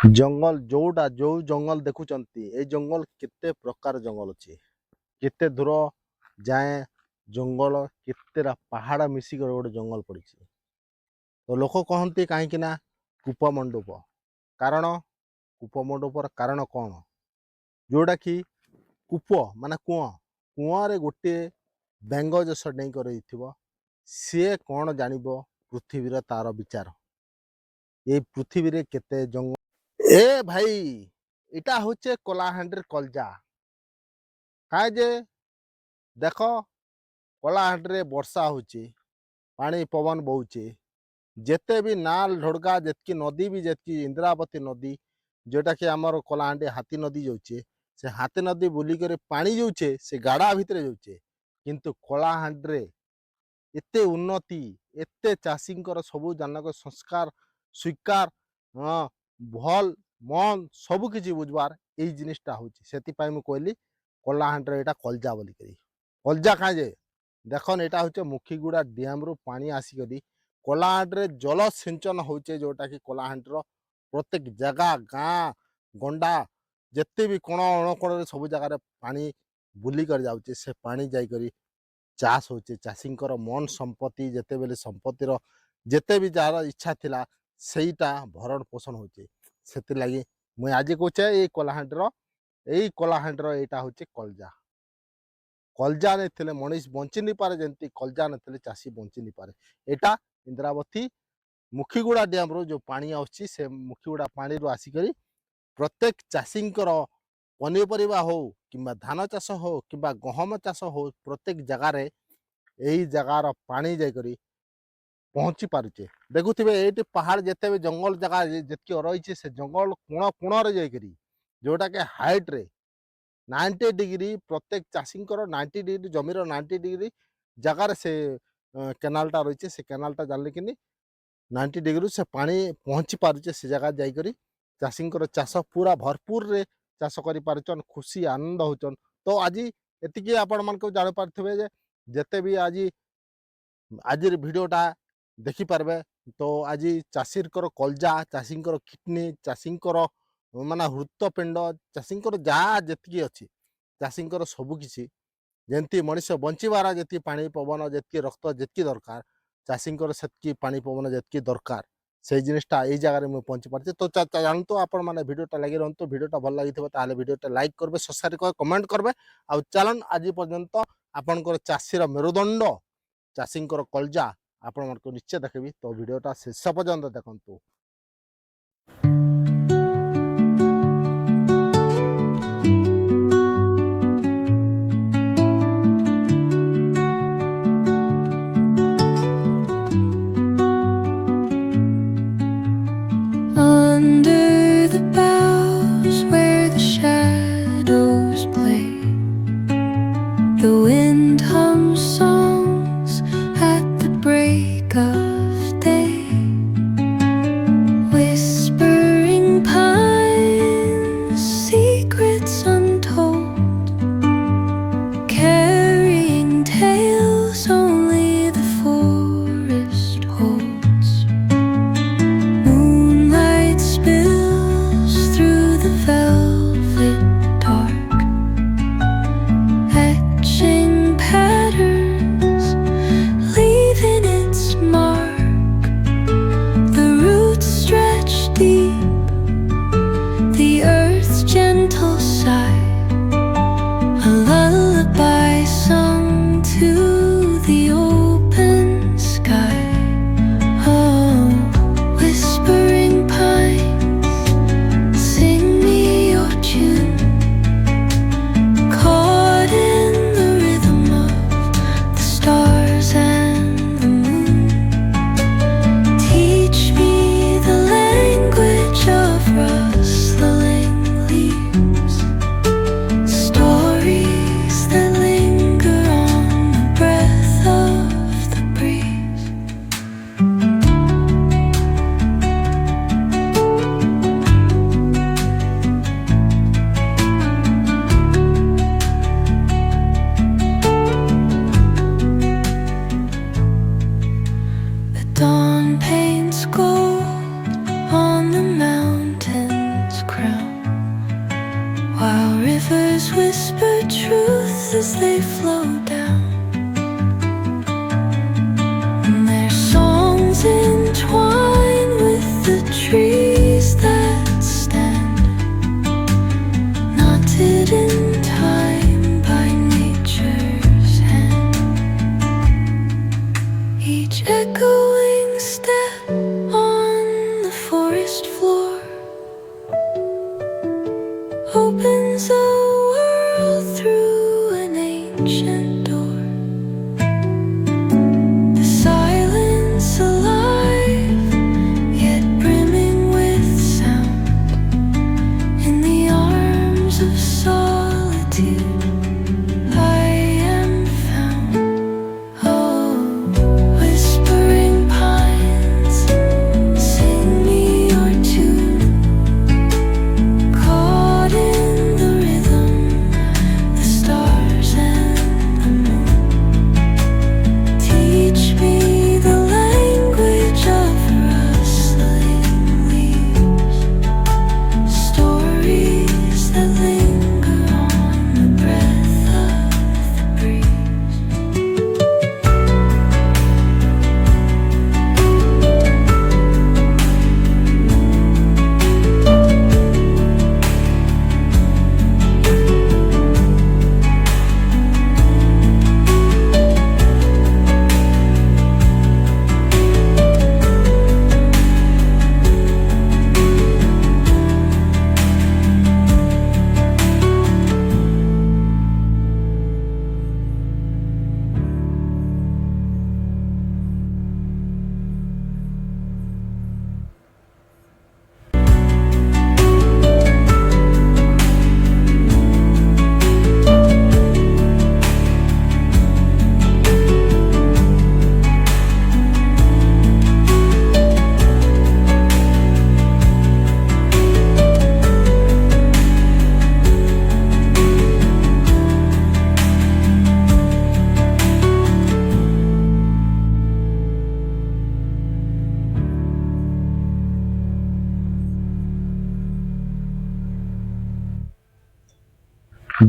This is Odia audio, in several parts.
ଜଙ୍ଗଲ ଯୋଉ ଜଙ୍ଗଲ ଦେଖୁଛନ୍ତି ଏଇ ଜଙ୍ଗଲ କେତେ ପ୍ରକାର ଜଙ୍ଗଲ ଅଛି, କେତେ ଦୂର ଯାଏଁ ଜଙ୍ଗଲ କେତେଟା ପାହାଡ଼ ମିଶିକି ଗୋଟେ ଜଙ୍ଗଲ ପଡ଼ିଛି। ତ ଲୋକ କହନ୍ତି କାହିଁକି ନା କୂପମଣ୍ଡୂପ। କାରଣ କୂପମଣ୍ଡୂପର କାରଣ କ'ଣ? ଯୋଉଟାକି କୂପ ମାନେ କୂଅରେ ଗୋଟିଏ ବେଙ୍ଗ ଜଶ ଡେଇଁ କରିଥିବ, ସିଏ କ'ଣ ଜାଣିବ ପୃଥିବୀର ତାର ବିଚାର। ଏଇ ପୃଥିବୀରେ କେତେ ଜଙ୍ଗଲ ଏ ଭାଇ ଏଇଟା ହচ্ছে କଳାହାଣ୍ଡିର କଲଜା। କାହିଁ ଯେ ଦେଖ କଳାହାଣ୍ଡିରେ ବର୍ଷା ହଉଛି, ପାଣି ପବନ ବହୁଛି, ଯେତେ ବି ନାଲ ଢୋଡ଼ଗା ଯେତିକି ନଦୀ ବି ଯେତିକି ଇନ୍ଦ୍ରାବତୀ ନଦୀ ଯେଉଁଟାକି ଆମର କଳାହାଣ୍ଡି ହାତୀ ନଦୀ ଯାଉଛେ, ସେ ହାତୀ ନଦୀ ବୁଲିକରି ପାଣି ଯାଉଛେ ସେ ଗାଡ଼ା ଭିତରେ ଯାଉଛେ, କିନ୍ତୁ କଳାହାଣ୍ଡିରେ ଏତେ ଉନ୍ନତି, ଏତେ ଚାଷୀଙ୍କର ସବୁ ଜାନକ ସଂସ୍କାର ସ୍ୱୀକାର ଭଲ୍ ମନ୍ ସବୁ କିଛି ବୁଝବାର୍ ଏଇ ଜିନିଷଟା ହଉଛି। ସେଥିପାଇଁ ମୁଁ କହିଲି କଳାହାଣ୍ଡିର ଏଇଟା କଲଜା ବୋଲିକରି। କଲଜା କାଁ ଯେ ଦେଖନ୍ ଏଇଟା ହচ্ছে ମୁଖିଗୁଡ଼ା ଡ୍ୟାମ୍ରୁ ପାଣି ଆସିକରି କଳାହାଣ୍ଡିରେ ଜଳସିଞ୍ଚନ ହଉଛେ, ଯେଉଁଟାକି କଳାହାଣ୍ଡିର ପ୍ରତ୍ୟେକ ଜାଗା ଗାଁ ଗଣ୍ଡା ଯେତେ ବି କୋଣ ଅଣକୋଣରେ ସବୁ ଜାଗାରେ ପାଣି ବୁଲିକରି ଯାଉଛି। ସେ ପାଣି ଯାଇକରି ଚାଷ ହଉଛି, ଚାଷୀଙ୍କର ମନ ସମ୍ପତ୍ତି ଯେତେବେଳେ ସମ୍ପତ୍ତିର ଯେତେ ବି ଯାହାର ଇଚ୍ଛା ଥିଲା ସେଇଟା ଭରଣ ପୋଷଣ ହଉଛି। ସେଥିଲାଗି ମୁଇଁ ଆଜି କହୁଛେ ଏଇ କଳାହାଣ୍ଡିର ଏଇଟା ହଉଛି କଲଜା। କଲଜା ନଥିଲେ ମଣିଷ ବଞ୍ଚି ନି ପାରେ, ଯେମିତି କଲଜା ନଥିଲେ ଚାଷୀ ବଞ୍ଚି ନି ପାରେ। ଏଇଟା ଇନ୍ଦ୍ରାବତୀ ମୁଖିଗୁଡ଼ା ଡ୍ୟାମ୍ରୁ ଯେଉଁ ପାଣି ଆସୁଛି, ସେ ମୁଖିଗୁଡ଼ା ପାଣିରୁ ଆସିକରି ପ୍ରତ୍ୟେକ ଚାଷୀଙ୍କର ପନିପରିବା ହଉ କିମ୍ବା ଧାନ ଚାଷ ହଉ କିମ୍ବା ଗହମ ଚାଷ ହଉ, ପ୍ରତ୍ୟେକ ଜାଗାରେ ଏଇ ଜାଗାର ପାଣି ଯାଇକରି ପହଞ୍ଚି ପାରୁଛେ। ଦେଖୁଥିବେ ଏଇଠି ପାହାଡ଼ ଯେତେ ବି ଜଙ୍ଗଲ ଜାଗା ଯେତିକି ରହିଛି, ସେ ଜଙ୍ଗଲ କୋଣରେ ଯାଇକରି ଯେଉଁଟାକି ହାଇଟ୍ରେ 90 ଡିଗ୍ରୀ ପ୍ରତ୍ୟେକ ଚାଷୀଙ୍କର 90 ଡିଗ୍ରୀ ଜମିର 90 ଡିଗ୍ରୀ ଜାଗାରେ ସେ କେନାଲଟା ରହିଛି। ସେ କେନାଲଟା ଜାଣିକିନି 90 ଡିଗ୍ରୀରୁ ସେ ପାଣି ପହଞ୍ଚି ପାରୁଛେ, ସେ ଜାଗା ଯାଇକରି ଚାଷୀଙ୍କର ଚାଷ ପୁରା ଭରପୁରରେ ଚାଷ କରିପାରୁଛନ୍, ଖୁସି ଆନନ୍ଦ ହଉଛନ୍। ତ ଆଜି ଏତିକି ଆପଣମାନଙ୍କୁ ଜାଣିପାରୁଥିବେ ଯେ ଯେତେ ବି ଆଜିର ଭିଡ଼ିଓଟା ଦେଖିପାରିବେ, ତ ଆଜି ଚାଷୀଙ୍କର କଲଜା, ଚାଷୀଙ୍କର କିଡ଼ନୀ, ଚାଷୀଙ୍କର ମାନେ ହୃତପିଣ୍ଡ, ଚାଷୀଙ୍କର ଯାହା ଯେତିକି ଅଛି, ଚାଷୀଙ୍କର ସବୁକିଛି ଯେମିତି ମଣିଷ ବଞ୍ଚିବାର ଯେତିକି ପାଣି ପବନ ଯେତିକି ରକ୍ତ ଯେତିକି ଦରକାର, ଚାଷୀଙ୍କର ସେତିକି ପାଣି ପବନ ଯେତିକି ଦରକାର, ସେଇ ଜିନିଷଟା ଏଇ ଜାଗାରେ ମୁଁ ପହଞ୍ଚି ପାରୁଛି। ତ ଜାଣନ୍ତୁ ଆପଣମାନେ ଭିଡ଼ିଓଟା ଲାଗି ରହନ୍ତୁ। ଭିଡ଼ିଓଟା ଭଲ ଲାଗିଥିବ ତାହେଲେ ଭିଡ଼ିଓଟା ଲାଇକ୍ କରିବେ, ସବସ୍କ୍ରାଇବ୍ କରିବେ, କମେଣ୍ଟ କରିବେ। ଆଉ ଚାଲନ୍ ଆଜି ପର୍ଯ୍ୟନ୍ତ ଆପଣଙ୍କର ଚାଷୀର ମେରୁଦଣ୍ଡ ଚାଷୀଙ୍କର କଲଜା ଆପଣମାନଙ୍କୁ ନିଶ୍ଚୟ ଦେଖେଇବି। ତ ଭିଡ଼ିଓଟା ଶେଷ ପର୍ଯ୍ୟନ୍ତ ଦେଖନ୍ତୁ। Under the boughs where the shadows play, the wind hums songs at the break of day. Whispering pines, secrets untold, carrying tales only the forest holds. Moonlight spills whisper truths as they flow down. And their songs entwine with the trees that stand, knotted in time by nature's hand. Each echoing step on the forest floor opens a world through an ancient door. The silence alive, yet brimming with sound. In the arms of solitude, I am found. Oh, whispering pines, sing me your tune. Caught in the rhythm, the stars and the moon. Teach me the language of rustling leaves, stories that linger on the breath of the breeze.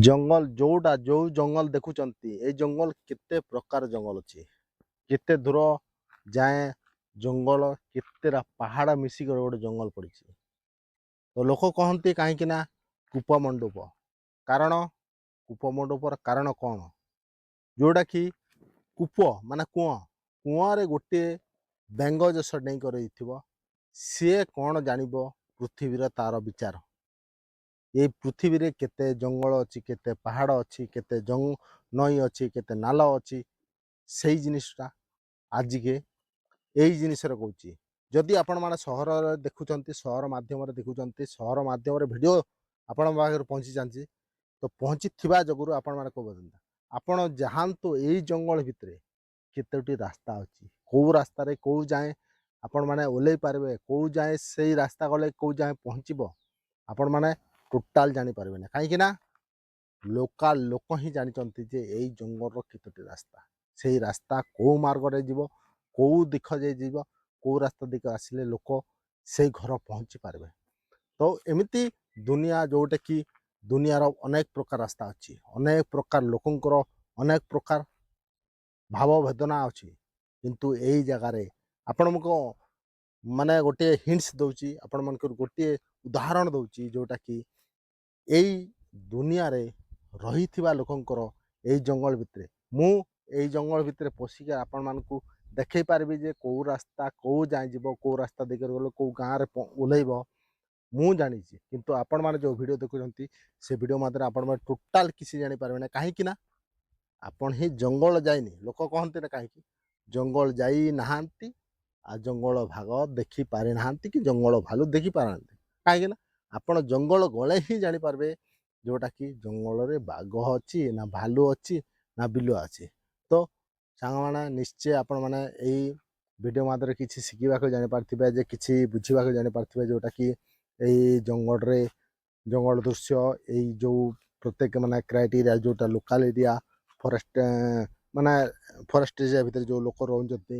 ଜଙ୍ଗଲ ଯୋଉ ଜଙ୍ଗଲ ଦେଖୁଛନ୍ତି ଏଇ ଜଙ୍ଗଲ କେତେ ପ୍ରକାର ଜଙ୍ଗଲ ଅଛି, କେତେ ଦୂର ଯାଏଁ ଜଙ୍ଗଲ, କେତେଟା ପାହାଡ଼ ମିଶିକି ଗୋଟେ ଜଙ୍ଗଲ ପଡ଼ିଛି। ତ ଲୋକ କହନ୍ତି କାହିଁକି ନା କୂପମଣ୍ଡୂପ। କାରଣ କୂପମଣ୍ଡୂପର କାରଣ କ'ଣ? ଯୋଉଟା କି କୂପ ମାନେ କୂଅରେ ଗୋଟିଏ ବେଙ୍ଗ ଜଶ ଡେଇଁ କରିଥିବ, ସିଏ କ'ଣ ଜାଣିବ ପୃଥିବୀର ତାର ବିଚାର। এই ପୃଥିବୀରେ କେତେ ଜଙ୍ଗଲ ଅଛି, କେତେ ପାହାଡ଼ ଅଛି, କେତେ ନଈ ଅଛି, କେତେ ନାଲ ଅଛି, ସେଇ ଜିନିଷଟା ଆଜିକେ ଏଇ ଜିନିଷରେ କହୁଛି। ଯଦି ଆପଣମାନେ ସହରରେ ଦେଖୁଛନ୍ତି, ସହର ମାଧ୍ୟମରେ ଦେଖୁଛନ୍ତି, ସହର ମାଧ୍ୟମରେ ଭିଡ଼ିଓ ଆପଣଙ୍କ ପାଖରେ ପହଞ୍ଚି ଯାଉଛି, ତ ପହଞ୍ଚିଥିବା ଯୋଗୁରୁ ଆପଣମାନେ କହୁଛନ୍ତି ଆପଣ ଯାଆନ୍ତୁ ଏଇ ଜଙ୍ଗଲ ଭିତରେ କେତୋଟି ରାସ୍ତା ଅଛି, କେଉଁ ରାସ୍ତାରେ କେଉଁ ଯାଏଁ ଆପଣମାନେ ଓହ୍ଲେଇ ପାରିବେ, କେଉଁ ଯାଏଁ ସେଇ ରାସ୍ତା ଗଲେ କେଉଁ ଯାଏଁ ପହଞ୍ଚିବ ଆପଣମାନେ ଟୋଟାଲ ଜାଣିପାରିବେନି। କାହିଁକି ନା ଲୋକାଲ ଲୋକ ହିଁ ଜାଣିଛନ୍ତି ଯେ ଏଇ ଜଙ୍ଗଲର କେତୋଟି ରାସ୍ତା, ସେଇ ରାସ୍ତା କେଉଁ ମାର୍ଗରେ ଯିବ, କେଉଁ ଦିଗ ଯାଇ ଯିବ, କେଉଁ ରାସ୍ତା ଦିଗ ଆସିଲେ ଲୋକ ସେଇ ଘର ପହଞ୍ଚି ପାରିବେ। ତ ଏମିତି ଦୁନିଆ, ଯୋଉଟା କି ଦୁନିଆର ଅନେକ ପ୍ରକାର ରାସ୍ତା ଅଛି, ଅନେକ ପ୍ରକାର ଲୋକଙ୍କର ଅନେକ ପ୍ରକାର ଭାବ ବେଦନା ଅଛି। କିନ୍ତୁ ଏଇ ଜାଗାରେ ଆପଣଙ୍କୁ ମାନେ ଗୋଟିଏ ହିଣ୍ଟସ୍ ଦେଉଛି, ଆପଣମାନଙ୍କର ଗୋଟିଏ ଉଦାହରଣ ଦେଉଛି, ଯୋଉଟା କି ଏଇ ଦୁନିଆରେ ରହିଥିବା ଲୋକଙ୍କର ଏଇ ଜଙ୍ଗଲ ଭିତରେ, ମୁଁ ଏଇ ଜଙ୍ଗଲ ଭିତରେ ପଶିକି ଆପଣମାନଙ୍କୁ ଦେଖେଇ ପାରିବି ଯେ କେଉଁ ରାସ୍ତା କେଉଁ ଯାଏଁ ଯିବ, କେଉଁ ରାସ୍ତା ଦିଗରେ ଗଲେ କେଉଁ ଗାଁରେ ଓହ୍ଲେଇବ ମୁଁ ଜାଣିଛି। କିନ୍ତୁ ଆପଣମାନେ ଯେଉଁ ଭିଡ଼ିଓ ଦେଖୁଛନ୍ତି ସେ ଭିଡ଼ିଓ ମାଧ୍ୟମରେ ଆପଣମାନେ ଟୋଟାଲ କିଛି ଜାଣିପାରିବେ ନାହିଁ। କାହିଁକି ନା ଆପଣ ହିଁ ଜଙ୍ଗଲ ଯାଇନି। ଲୋକ କହନ୍ତି ନା କାହିଁକି ଜଙ୍ଗଲ ଯାଇ ନାହାନ୍ତି ଆଉ ଜଙ୍ଗଲ ଭାଗ ଦେଖି ପାରିନାହାନ୍ତି କି ଜଙ୍ଗଲ ଭାଲୁ ଦେଖି ପାରନ୍ତି। କାହିଁକି ନା ଆପଣ ଜଙ୍ଗଲ ଗଲେ ହିଁ ଜାଣିପାରିବେ ଯେଉଁଟାକି ଜଙ୍ଗଲରେ ବାଘ ଅଛି ନା ଭାଲୁ ଅଛି ନା ବିଲୁଆ ଅଛି। ତ ସାଙ୍ଗମାନେ ନିଶ୍ଚୟ ଆପଣମାନେ ଏଇ ଭିଡ଼ିଓ ମାଧ୍ୟମରେ କିଛି ଶିଖିବାକୁ ଜାଣିପାରିଥିବେ, ଯେ କିଛି ବୁଝିବାକୁ ଜାଣିପାରିଥିବେ, ଯେଉଁଟାକି ଏଇ ଜଙ୍ଗଲ ଦୃଶ୍ୟ, ଏଇ ଯେଉଁ ପ୍ରତ୍ୟେକ ମାନେ କ୍ରାଇଟେରିଆ, ଯେଉଁଟା ଲୋକାଲ ଏରିଆ ଫରେଷ୍ଟ ମାନେ ଫରେଷ୍ଟ ଏରିଆ ଭିତରେ ଯେଉଁ ଲୋକ ରହୁଛନ୍ତି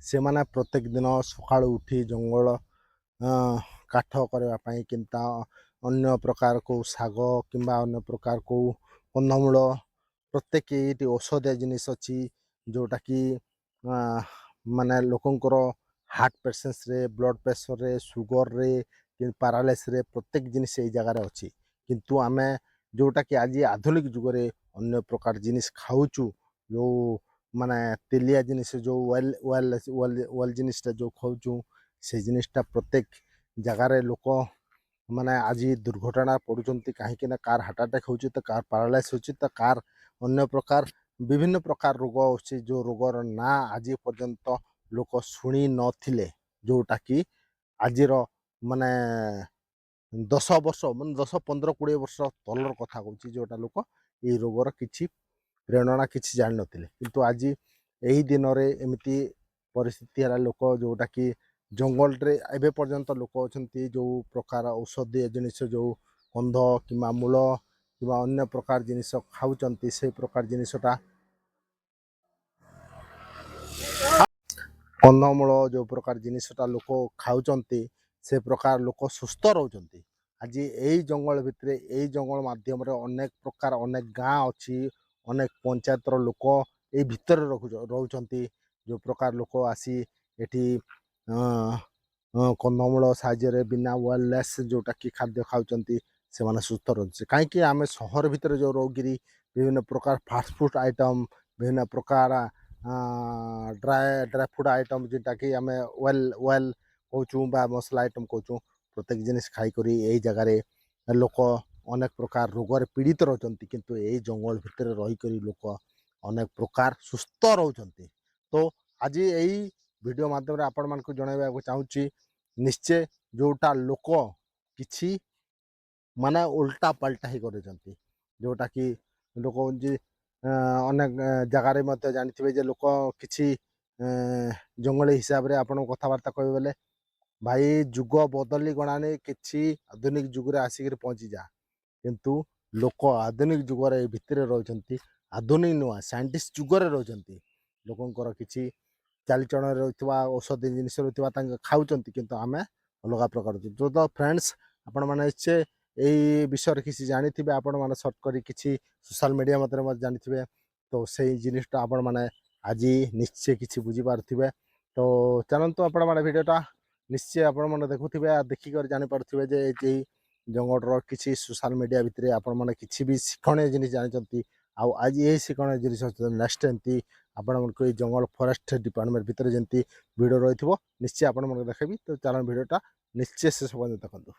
ସେମାନେ ପ୍ରତ୍ୟେକ ଦିନ ସକାଳୁ ଉଠି ଜଙ୍ଗଲ କାଠ କରିବା ପାଇଁ କିମ୍ବା ଅନ୍ୟ ପ୍ରକାର କେଉଁ ଶାଗ କିମ୍ବା ଅନ୍ୟ ପ୍ରକାର କେଉଁ କନ୍ଦମୂଳ ପ୍ରତ୍ୟେକ ଏଇଠି ଔଷଧୀୟ ଜିନିଷ ଅଛି ଯେଉଁଟାକି ମାନେ ଲୋକଙ୍କର ହାର୍ଟ ପେସେନ୍ସରେ ବ୍ଲଡ଼ ପ୍ରେସରରେ ସୁଗରରେ କି ପାରାଲାଇସିସରେ ପ୍ରତ୍ୟେକ ଜିନିଷ ଏଇ ଜାଗାରେ ଅଛି କିନ୍ତୁ ଆମେ ଯେଉଁଟାକି ଆଜି ଆଧୁନିକ ଯୁଗରେ ଅନ୍ୟ ପ୍ରକାର ଜିନିଷ ଖାଉଛୁ ଯେଉଁ ମାନେ ତେଲିଆ ଜିନିଷ ଯେଉଁ ୱାଲ ଜିନିଷଟା ଯେଉଁ ଖାଉଛୁ ସେ ଜିନିଷଟା ପ୍ରତ୍ୟେକ ଜାଗାରେ ଲୋକ ମାନେ ଆଜି ଦୁର୍ଘଟଣା ପଡ଼ୁଛନ୍ତି କାହିଁକି ନା କାର ହାର୍ଟ ଆଟାକ୍ ହେଉଛି ତ କାର ପାରାଲାଇସ୍ ହେଉଛି ତ କାର ଅନ୍ୟ ପ୍ରକାର ବିଭିନ୍ନ ପ୍ରକାର ରୋଗ ଅଛି ଯେଉଁ ରୋଗର ନାଁ ଆଜି ପର୍ଯ୍ୟନ୍ତ ଲୋକ ଶୁଣି ନଥିଲେ ଯେଉଁଟାକି ଆଜିର ମାନେ 10 ବର୍ଷ ମାନେ 10 15 20 ବର୍ଷ ତଳର କଥା କହୁଛି ଯେଉଁଟା ଲୋକ ଏଇ ରୋଗର କିଛି ପ୍ରେରଣା କିଛି ଜାଣିନଥିଲେ କିନ୍ତୁ ଆଜି ଏହି ଦିନରେ ଏମିତି ପରିସ୍ଥିତି ହେଲା ଲୋକ ଯେଉଁଟାକି ଜଙ୍ଗଲରେ ଏବେ ପର୍ଯ୍ୟନ୍ତ ଲୋକ ଅଛନ୍ତି ଯେଉଁ ପ୍ରକାର ଔଷଧୀୟ ଜିନିଷ ଯେଉଁ କନ୍ଧ କିମ୍ବା ମୂଳ କିମ୍ବା ଅନ୍ୟ ପ୍ରକାର ଜିନିଷ ଖାଉଛନ୍ତି ସେଇ ପ୍ରକାର ଜିନିଷଟା କନ୍ଧମୂଳ ଯେଉଁ ପ୍ରକାର ଜିନିଷଟା ଲୋକ ଖାଉଛନ୍ତି ସେ ପ୍ରକାର ଲୋକ ସୁସ୍ଥ ରହୁଛନ୍ତି ଆଜି ଏଇ ଜଙ୍ଗଲ ଭିତରେ ଏଇ ଜଙ୍ଗଲ ମାଧ୍ୟମରେ ଅନେକ ପ୍ରକାର ଅନେକ ଗାଁ ଅଛି ଅନେକ ପଞ୍ଚାୟତର ଲୋକ ଏଇ ଭିତରେ ରହୁଛନ୍ତି ଯେଉଁ ପ୍ରକାର ଲୋକ ଆସି ଏଠି କନ୍ଧମୂଳ ସାହାଯ୍ୟରେ ବିନା ୱାୟାରଲେସ୍ ଯେଉଁଟାକି ଖାଦ୍ୟ ଖାଉଛନ୍ତି ସେମାନେ ସୁସ୍ଥ ରହୁଛନ୍ତି କାହିଁକି ଆମେ ସହର ଭିତରେ ଯେଉଁ ରହୁକିରି ବିଭିନ୍ନ ପ୍ରକାର ଫାଷ୍ଟଫୁଡ଼ ଆଇଟମ୍ ବିଭିନ୍ନ ପ୍ରକାର ଡ୍ରାଏ ଫୁଡ଼ ଆଇଟମ୍ ଯେନ୍ଟାକି ଆମେ ୱେଲ୍ କହୁଛୁ ବା ମସଲା ଆଇଟମ୍ କହୁଛୁ ପ୍ରତ୍ୟେକ ଜିନିଷ ଖାଇକରି ଏଇ ଜାଗାରେ ଲୋକ ଅନେକ ପ୍ରକାର ରୋଗରେ ପୀଡ଼ିତ ରହୁଛନ୍ତି କିନ୍ତୁ ଏଇ ଜଙ୍ଗଲ ଭିତରେ ରହିକରି ଲୋକ ଅନେକ ପ୍ରକାର ସୁସ୍ଥ ରହୁଛନ୍ତି ତ ଆଜି ଏଇ ଭିଡ଼ିଓ ମାଧ୍ୟମରେ ଆପଣମାନଙ୍କୁ ଜଣାଇବାକୁ ଚାହୁଁଛି ନିଶ୍ଚୟ ଯେଉଁଟା ଲୋକ କିଛି ମାନେ ଉଲ୍ଟା ପାଲ୍ଟା ହେଇ କରିଛନ୍ତି ଯେଉଁଟାକି ଲୋକ ଅନେକ ଜାଗାରେ ମଧ୍ୟ ଜାଣିଥିବେ ଯେ ଲୋକ କିଛି ଜଙ୍ଗଲୀ ହିସାବରେ ଆପଣଙ୍କ କଥାବାର୍ତ୍ତା କହିବେ ବେଲେ ଭାଇ ଯୁଗ ବଦଳି ଗଣାନି କିଛି ଆଧୁନିକ ଯୁଗରେ ଆସିକିରି ପହଞ୍ଚିଯା କିନ୍ତୁ ଲୋକ ଆଧୁନିକ ଯୁଗରେ ଏ ଭିତରେ ରହୁଛନ୍ତି ଆଧୁନିକ ନୂଆ ସାଇଣ୍ଟିଷ୍ଟ ଯୁଗରେ ରହୁଛନ୍ତି ଲୋକଙ୍କର କିଛି ଚାଲିଚଳନରେ ରହୁଥିବା ଔଷଧୀୟ ଜିନିଷ ରହୁଥିବା ତାଙ୍କ ଖାଉଛନ୍ତି କିନ୍ତୁ ଆମେ ଅଲଗା ପ୍ରକାର ତ ଫ୍ରେଣ୍ଡସ୍ ଆପଣମାନେ ନିଶ୍ଚୟ ଏଇ ବିଷୟରେ କିଛି ଜାଣିଥିବେ ଆପଣମାନେ ସର୍ଚ୍ଚ କରି କିଛି ସୋସିଆଲ ମିଡ଼ିଆ ମଧ୍ୟରେ ମଧ୍ୟ ଜାଣିଥିବେ ତ ସେଇ ଜିନିଷଟା ଆପଣମାନେ ଆଜି ନିଶ୍ଚୟ କିଛି ବୁଝିପାରୁଥିବେ ତ ଚାଲନ୍ତୁ ଆପଣମାନେ ଭିଡ଼ିଓଟା ନିଶ୍ଚୟ ଆପଣମାନେ ଦେଖୁଥିବେ ଆଉ ଦେଖିକରି ଜାଣିପାରୁଥିବେ ଯେ ଏଇ ଜଙ୍ଗଲର କିଛି ସୋସିଆଲ ମିଡ଼ିଆ ଭିତରେ ଆପଣମାନେ କିଛି ବି ଶିକ୍ଷଣୀୟ ଜିନିଷ ଜାଣିଛନ୍ତି ଆଉ ଆଜି ଏହି ଶିକ୍ଷଣୀୟ ଜିନିଷ ନେକ୍ସଟ ଏମିତି ଆପଣମାନଙ୍କୁ ଏଇ ଜଙ୍ଗଲ ଫରେଷ୍ଟ ଡିପାର୍ଟମେଣ୍ଟ ଭିତରେ ଯେମିତି ଭିଡ଼ିଓ ରହିଥିବ ନିଶ୍ଚୟ ଆପଣମାନଙ୍କୁ ଦେଖେଇବି ତ ଚାଲନ୍ତୁ ଭିଡ଼ିଓଟା ନିଶ୍ଚୟ ଶେଷ ପର୍ଯ୍ୟନ୍ତ ଦେଖନ୍ତୁ।